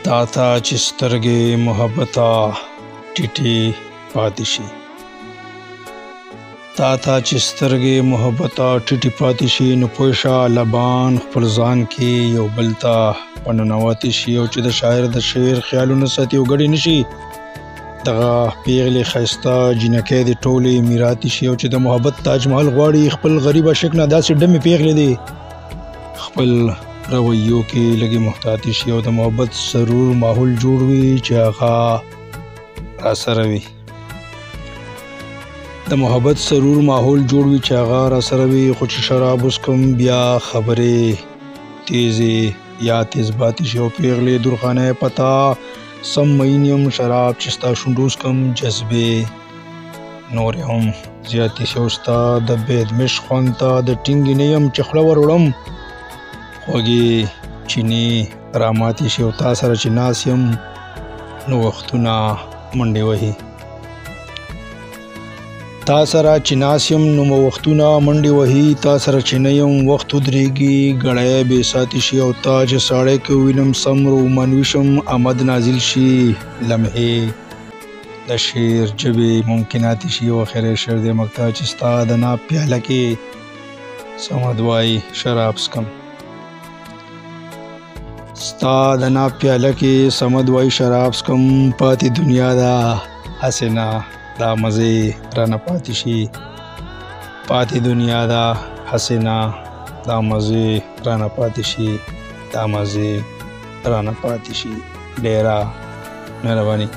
تا ته چې سترګې محبته ټیټې پاتې شي، تا ته چې سترګې محبته ټیټې پاتې شي، نو پوه شه لبان خپل ځان کې یو بل ته په ننواتې شي، او چې د شاعر د شعر خیالونه ساتي او ګډې نه شي، دغه پیغلې ښایسته جینکۍ دې ټولې میراتې شي، او چې د محبت تاج محل غواړي خپل غریب عاشق نه داسې ډمې پیغلې دي خپل رویو کې لږې محتاطې شي، او د محبت سرور ماحول جوړ وي چې هغه راسره وي، د محبت سرور ماحول جوړ وي چې هغه راسره وي. خو چې شراب وڅښم بیا خبرې تیزې یا تیز باتې شي، او پیغلې درخانه پتا سم مینیم شراب چې ستا شونډو وڅښم جذبې نورې هم زیاتې شي، او ستا د بېدمش خوند ته د ټینګې نه یم چې خوله ور وړم خوږې چینې راماتې شي، او تا سره چې ناست یم نو وختونه منډې وهي، تا سره چې ناست یم نو وختونه منډې وهي، تا سره چې نه یم وخت ودرېږي ګړی بې ساتې شي، او تا چې ساړی کې ووینم سم رومانوي شم آمد نازل شي لمحې د شعر ژبې ممکناتې شي. او اخر شعر دې مقطع چې ستا د ناب پیاله کې صمد وایي شراب څښم، ستا د ناب پیاله کې صمد وایي شراب څښم، پاتې دنیا ده هسې نه دا مزې رانه پاتې شي، پاتې دنیا ده هسې نه دا مزې رانه پاتې شي، دا مزې رانه پاتې شي. ډېره مهرباني.